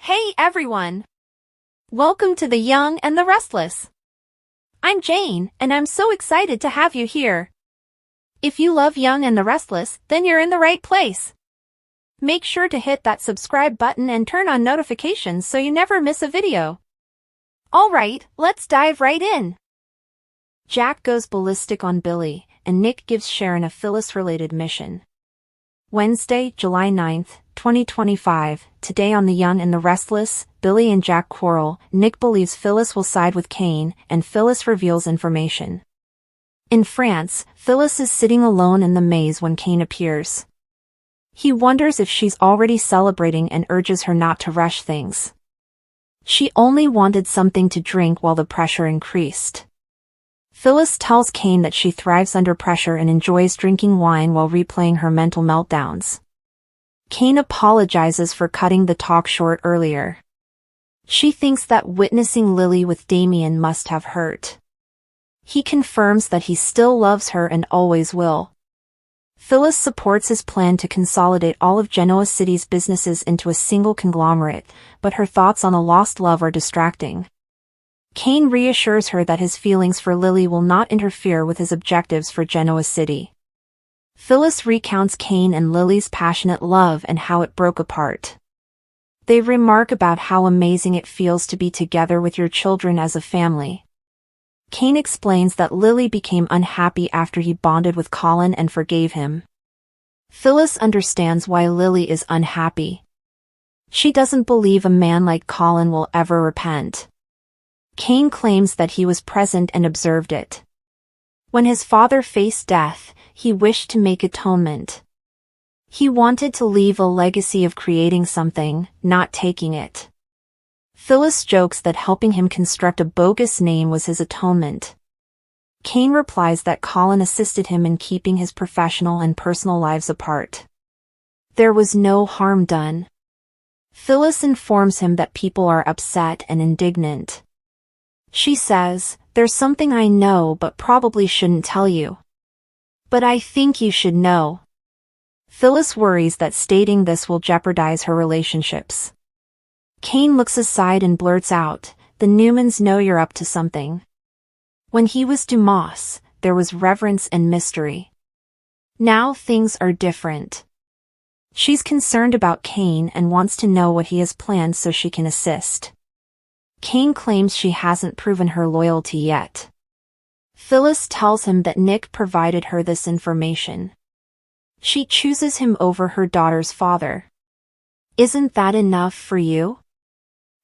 Hey everyone! Welcome to The Young and the Restless. I'm Jane, and I'm so excited to have you here. If you love Young and the Restless, then you're in the right place. Make sure to hit that subscribe button and turn on notifications so you never miss a video. Alright, let's dive right in. Jack goes ballistic on Billy, and Nick gives Sharon a Phyllis-related mission. Wednesday, July 9th, 2025, today on The Young and the Restless, Billy and Jack quarrel. Nick believes Phyllis will side with Kane, and Phyllis reveals information. In France, Phyllis is sitting alone in the maze when Kane appears. He wonders if she's already celebrating and urges her not to rush things. She only wanted something to drink while the pressure increased. Phyllis tells Kane that she thrives under pressure and enjoys drinking wine while replaying her mental meltdowns. Kane apologizes for cutting the talk short earlier. She thinks that witnessing Lily with Damien must have hurt. He confirms that he still loves her and always will. Phyllis supports his plan to consolidate all of Genoa City's businesses into a single conglomerate, but her thoughts on a lost love are distracting. Kane reassures her that his feelings for Lily will not interfere with his objectives for Genoa City. Phyllis recounts Kane and Lily's passionate love and how it broke apart. They remark about how amazing it feels to be together with your children as a family. Kane explains that Lily became unhappy after he bonded with Colin and forgave him. Phyllis understands why Lily is unhappy. She doesn't believe a man like Colin will ever repent. Kane claims that he was present and observed it. When his father faced death, he wished to make atonement. He wanted to leave a legacy of creating something, not taking it. Phyllis jokes that helping him construct a bogus name was his atonement. Kane replies that Colin assisted him in keeping his professional and personal lives apart. There was no harm done. Phyllis informs him that people are upset and indignant. She says, "There's something I know but probably shouldn't tell you. But I think you should know." Phyllis worries that stating this will jeopardize her relationships. Kane looks aside and blurts out, "The Newmans know you're up to something." When he was Dumas, there was reverence and mystery. Now things are different. She's concerned about Kane and wants to know what he has planned so she can assist. Kane claims she hasn't proven her loyalty yet. Phyllis tells him that Nick provided her this information. She chooses him over her daughter's father. "Isn't that enough for you?"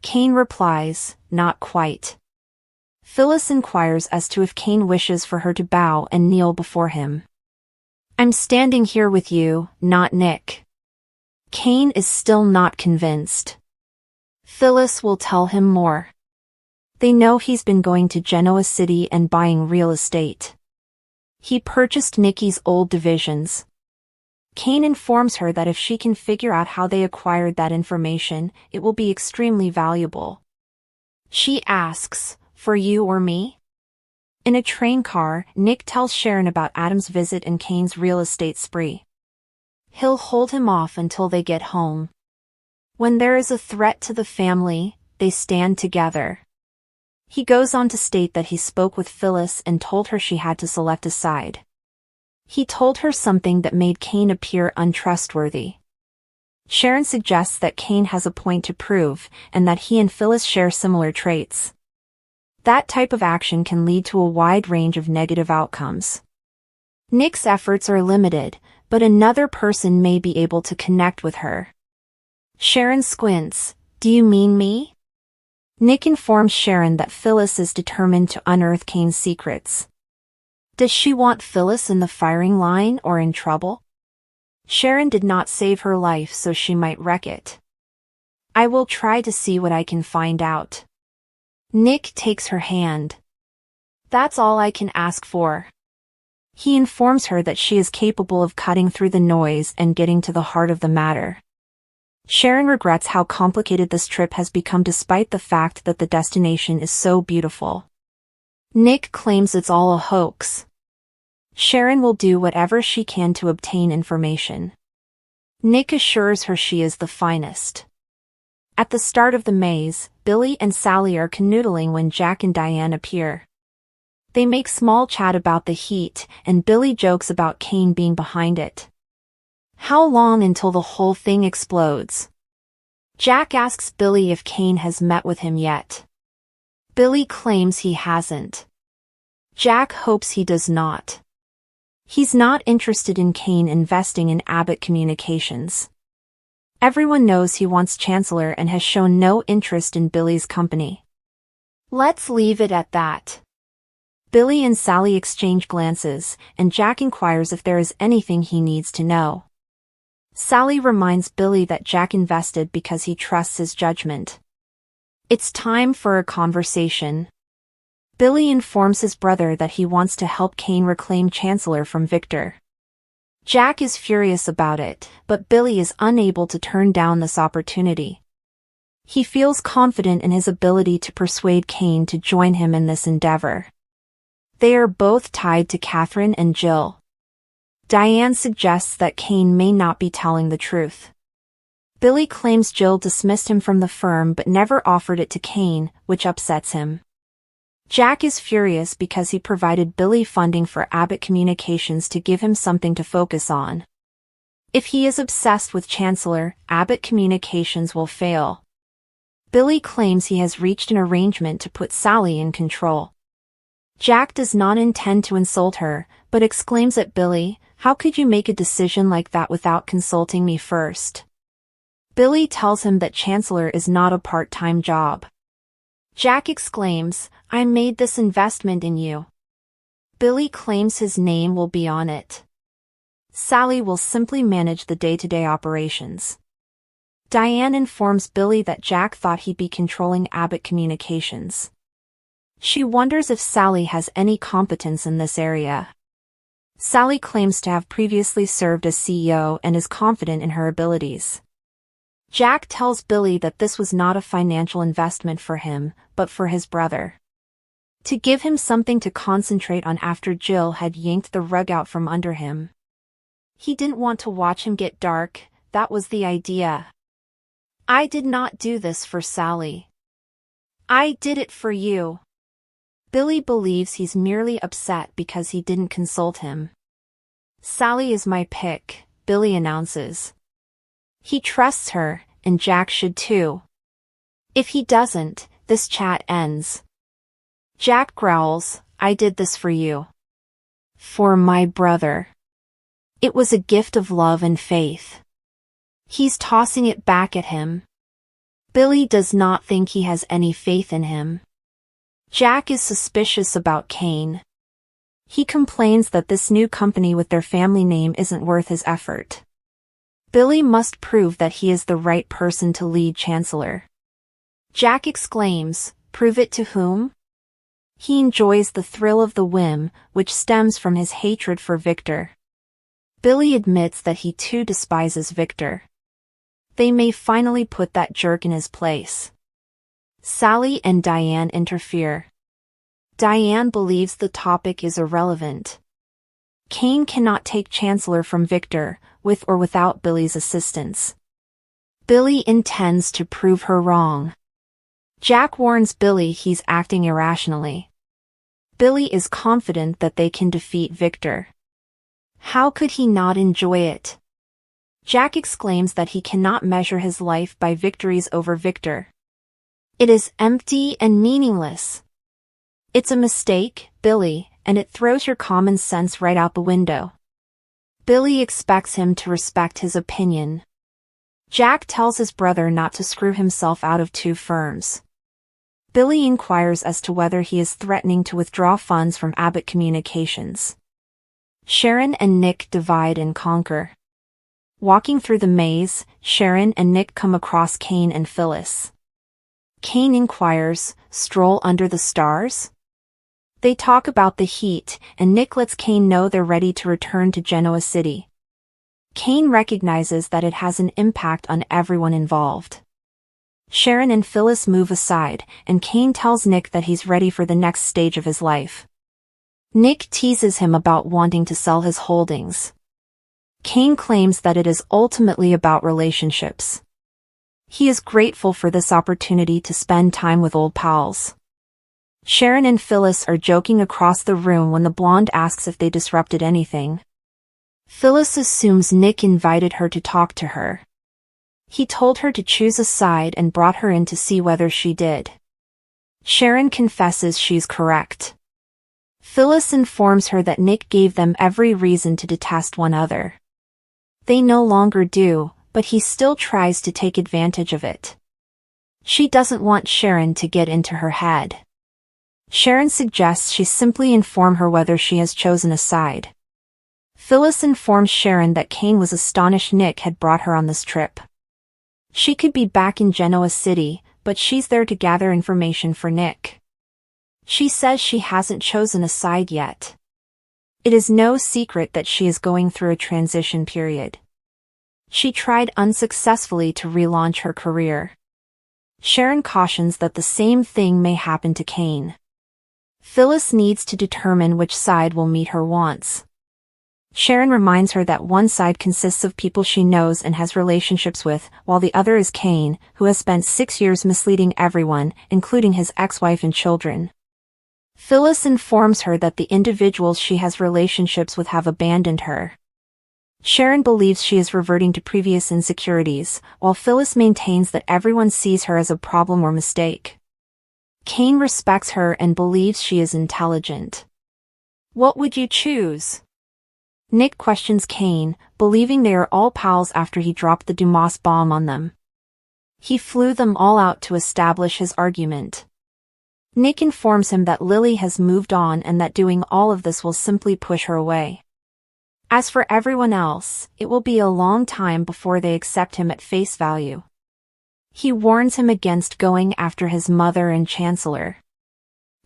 Kane replies, "Not quite." Phyllis inquires as to if Kane wishes for her to bow and kneel before him. "I'm standing here with you, not Nick." Kane is still not convinced. Phyllis will tell him more. They know he's been going to Genoa City and buying real estate. He purchased Nikki's old divisions. Kane informs her that if she can figure out how they acquired that information, it will be extremely valuable. She asks, "For you or me?" In a train car, Nick tells Sharon about Adam's visit and Kane's real estate spree. He'll hold him off until they get home. When there is a threat to the family, they stand together. He goes on to state that he spoke with Phyllis and told her she had to select a side. He told her something that made Kane appear untrustworthy. Sharon suggests that Kane has a point to prove, and that he and Phyllis share similar traits. That type of action can lead to a wide range of negative outcomes. Nick's efforts are limited, but another person may be able to connect with her. Sharon squints. "Do you mean me?" Nick informs Sharon that Phyllis is determined to unearth Kane's secrets. Does she want Phyllis in the firing line or in trouble? Sharon did not save her life so she might wreck it. "I will try to see what I can find out." Nick takes her hand. "That's all I can ask for." He informs her that she is capable of cutting through the noise and getting to the heart of the matter. Sharon regrets how complicated this trip has become despite the fact that the destination is so beautiful. Nick claims it's all a hoax. Sharon will do whatever she can to obtain information. Nick assures her she is the finest. At the start of the maze, Billy and Sally are canoodling when Jack and Diane appear. They make small chat about the heat, and Billy jokes about Kane being behind it. How long until the whole thing explodes? Jack asks Billy if Kane has met with him yet. Billy claims he hasn't. Jack hopes he does not. He's not interested in Kane investing in Abbott Communications. Everyone knows he wants Chancellor and has shown no interest in Billy's company. Let's leave it at that. Billy and Sally exchange glances, and Jack inquires if there is anything he needs to know. Sally reminds Billy that Jack invested because he trusts his judgment. It's time for a conversation. Billy informs his brother that he wants to help Kane reclaim Chancellor from Victor. Jack is furious about it, but Billy is unable to turn down this opportunity. He feels confident in his ability to persuade Kane to join him in this endeavor. They are both tied to Catherine and Jill. Diane suggests that Kane may not be telling the truth. Billy claims Jill dismissed him from the firm but never offered it to Kane, which upsets him. Jack is furious because he provided Billy funding for Abbott Communications to give him something to focus on. If he is obsessed with Chancellor, Abbott Communications will fail. Billy claims he has reached an arrangement to put Sally in control. Jack does not intend to insult her, but exclaims at Billy, "How could you make a decision like that without consulting me first?" Billy tells him that Chancellor is not a part-time job. Jack exclaims, "I made this investment in you." Billy claims his name will be on it. Sally will simply manage the day-to-day operations. Diane informs Billy that Jack thought he'd be controlling Abbott Communications. She wonders if Sally has any competence in this area. Sally claims to have previously served as CEO and is confident in her abilities. Jack tells Billy that this was not a financial investment for him, but for his brother. To give him something to concentrate on after Jill had yanked the rug out from under him. He didn't want to watch him get dark, that was the idea. "I did not do this for Sally. I did it for you." Billy believes he's merely upset because he didn't consult him. "Sally is my pick," Billy announces. He trusts her, and Jack should too. If he doesn't, this chat ends. Jack growls, "I did this for you. For my brother. It was a gift of love and faith." He's tossing it back at him. Billy does not think he has any faith in him. Jack is suspicious about Kane. He complains that this new company with their family name isn't worth his effort. Billy must prove that he is the right person to lead Chancellor. Jack exclaims, "Prove it to whom?" He enjoys the thrill of the whim, which stems from his hatred for Victor. Billy admits that he too despises Victor. They may finally put that jerk in his place. Sally and Diane interfere. Diane believes the topic is irrelevant. Kane cannot take Chancellor from Victor, with or without Billy's assistance. Billy intends to prove her wrong. Jack warns Billy he's acting irrationally. Billy is confident that they can defeat Victor. How could he not enjoy it? Jack exclaims that he cannot measure his life by victories over Victor. It is empty and meaningless. It's a mistake, Billy, and it throws your common sense right out the window. Billy expects him to respect his opinion. Jack tells his brother not to screw himself out of two firms. Billy inquires as to whether he is threatening to withdraw funds from Abbott Communications. Sharon and Nick divide and conquer. Walking through the maze, Sharon and Nick come across Kane and Phyllis. Kane inquires, "Stroll under the stars?" They talk about the heat, and Nick lets Kane know they're ready to return to Genoa City. Kane recognizes that it has an impact on everyone involved. Sharon and Phyllis move aside, and Kane tells Nick that he's ready for the next stage of his life. Nick teases him about wanting to sell his holdings. Kane claims that it is ultimately about relationships. He is grateful for this opportunity to spend time with old pals. Sharon and Phyllis are joking across the room when the blonde asks if they disrupted anything. Phyllis assumes Nick invited her to talk to her. He told her to choose a side and brought her in to see whether she did. Sharon confesses she's correct. Phyllis informs her that Nick gave them every reason to detest one another. They no longer do, but he still tries to take advantage of it. She doesn't want Sharon to get into her head. Sharon suggests she simply inform her whether she has chosen a side. Phyllis informs Sharon that Kane was astonished Nick had brought her on this trip. She could be back in Genoa City, but she's there to gather information for Nick. She says she hasn't chosen a side yet. It is no secret that she is going through a transition period. She tried unsuccessfully to relaunch her career. Sharon cautions that the same thing may happen to Kane. Phyllis needs to determine which side will meet her wants. Sharon reminds her that one side consists of people she knows and has relationships with, while the other is Kane, who has spent 6 years misleading everyone, including his ex-wife and children. Phyllis informs her that the individuals she has relationships with have abandoned her. Sharon believes she is reverting to previous insecurities, while Phyllis maintains that everyone sees her as a problem or mistake. Kane respects her and believes she is intelligent. What would you choose? Nick questions Kane, believing they are all pals after he dropped the Dumas bomb on them. He flew them all out to establish his argument. Nick informs him that Lily has moved on and that doing all of this will simply push her away. As for everyone else, it will be a long time before they accept him at face value. He warns him against going after his mother and Chancellor.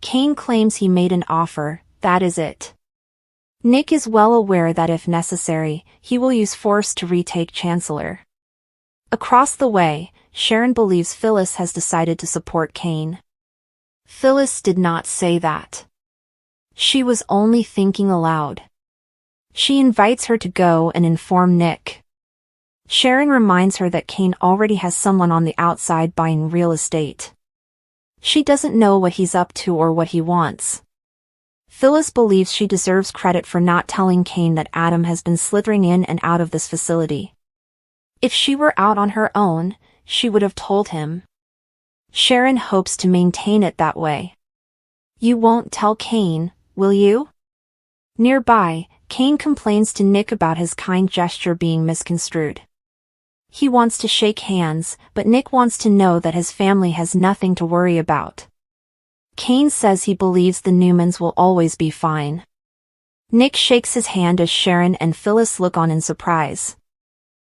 Kane claims he made an offer, that is it. Nick is well aware that if necessary, he will use force to retake Chancellor. Across the way, Sharon believes Phyllis has decided to support Kane. Phyllis did not say that. She was only thinking aloud. She invites her to go and inform Nick. Sharon reminds her that Kane already has someone on the outside buying real estate. She doesn't know what he's up to or what he wants. Phyllis believes she deserves credit for not telling Kane that Adam has been slithering in and out of this facility. If she were out on her own, she would have told him. Sharon hopes to maintain it that way. You won't tell Kane, will you? Nearby, Kane complains to Nick about his kind gesture being misconstrued. He wants to shake hands, but Nick wants to know that his family has nothing to worry about. Kane says he believes the Newmans will always be fine. Nick shakes his hand as Sharon and Phyllis look on in surprise.